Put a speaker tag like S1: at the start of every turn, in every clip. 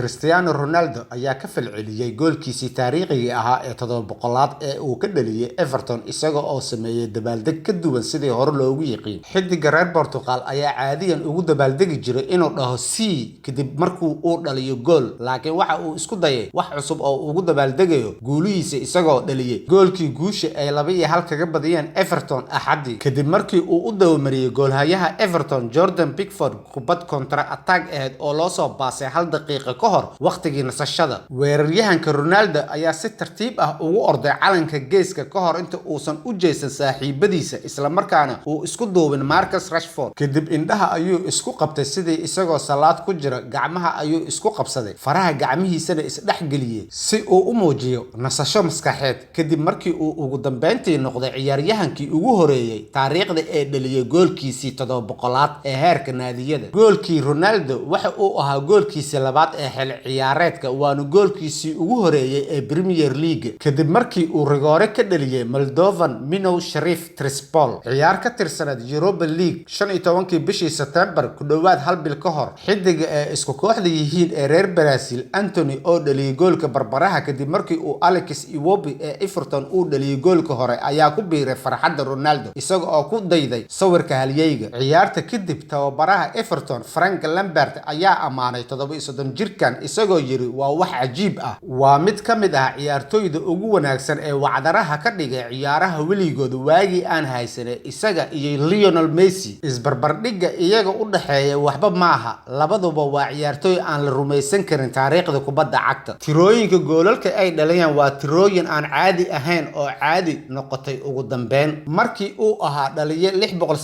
S1: Cristiano Ronaldo ayaa ka falceliyay goolkiisii taariikhiga ahaa ee 700aad ee uu ka dhaliyay Everton isaga oo sameeyay dabaaldeg ka duwan sidii hore loogu yiqiin. Xiddiga reer Portugal ayaa caadiyan ugu dabaaldegi jiray inuu dhaho "C" kadib markuu uu dhaliyo gool, laakiin waxa uu isku dayay wax cusub oo uu ugu dabaaldegayo guulihiisa isagoo dhaliyay goolkii guusha ay 2-1 kaga badiyeen Everton Axaddii kadib markii uu u dawamariyay goolhayaha Everton Jordan Pickford kubad kontra attack aheyd oo loo soo baasay 1 daqiiqo kahor waqtigii nasashada. Weeraryahanka Ronaldo ayaa si tartiib ah ugu orday calanka geeska kahor inta uusan u jeesan saaxiibadiisa isla markaana uu isku duubin Marcus Rashford. Kadib indhaha ayuu isku qabtay sidii isagoo salaad ku jira, gacmaha ayuu isku qabsaday, faraha gacmihiisana isdhexgeliyay si uu u muujiyo nasasho maskaxeed. Kadib markii uu ugu dambeyntii noqday ciyaaryahankii ugu horeeyay taariikhda ee dhaliyay goolkiisii 700aad ee heerka naadiyada. Goolkii Ronaldo waxa uu ahaa goolkiisii labaad ee xil ciyaareedka waana goolkiisii ugu horeeyay ee Premier League kadib markii uu rigoore ka dhaliyay Moldovan Mino Sharif Trispol ciyaar ka tirsanad Europa League 15kii bishii September ku dhawaad hal bil ka hor. Xiddiga ee isku kooxda yihiin ee reer Brazil Anthony oo dhaliyay goolka barbaraha kadib markii uu Alex Iwobi ee Everton uu dhaliyay goolka hore ayaa ku biiray farxadda Ronaldo isaga oo ku dayday sawirka halyeyga. Ciyaarta kadib tababaraha Everton Frank Lampard ayaa amaanay 37 jirkan isagoo yiri waa wax cajiib ah, waa mid ka mid ah ciyaartoyda ugu wanaagsan ee wacdaraha ka dhigay ciyaaraha weligood waagii aan haysanay isaga iyo Lionel Messi. Isbarbardhigga iyaga u dhaxeeya waxba maaha, labaduba waa ciyaartoy aan la rumaysan karin taariikhda kubadda cagta. Tirooyinka goolalka ay dhaliyaan waa tirooyin aan caadi ahayn oo caadi noqotay ugu dambeyn. Markii uu ahaa dhaliye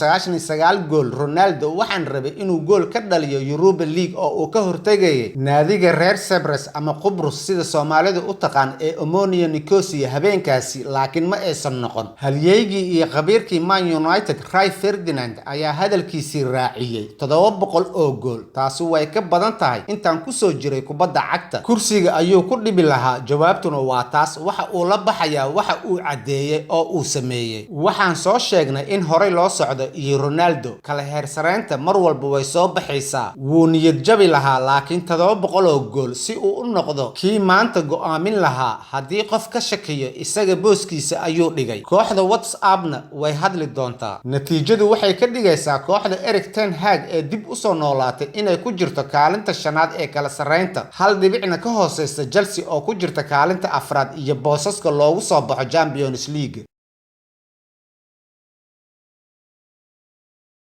S1: 699 gool, Ronaldo waxaan rabay inuu gool ka dhaliyo Europa League oo uu ka hortagay naadiga reer Cyprus ama Qubrus sida Soomaalidu u taqaan ee Omonia Nicosia habeenkaasi, laakiin ma aysan noqon. Halyeygii iyo khabiirkii Man United Ray Ferdinand ayaa hadalkiisii raaciyay 700 oo gool. Taasi way ka badan tahay intaan ku soo jiray kubadda cagta. Kursiga ayuu ku dhibi lahaa, jawaabtuna waa taas. Waxa uu la baxayaa waxa uu cadeeyay oo uu sameeyay. Waxaan soo sheegnay in horey loo socdo iyo Ronaldo kala heersareynta mar walba way soo baxaysaa. Wuu niyad jabi lahaa, laakiin 700 oo gool si uu u noqdo kii maanta go'aamin lahaa haddii qof ka shakiyo isaga booskiisa ayuu dhigay. Kooxda WhatsApp-na way hadli doontaa. Natiijadu waxay ka dhigaysaa kooxda Erik ten Hag ee dib u soo noolaatay inay ku jirto kaalinta 5aad ee kala sareynta, 1 dhibicna ka hooseysa Chelsea oo ku jirta kaalinta 4aad iyo boosaska loogu soo baxo Champions League.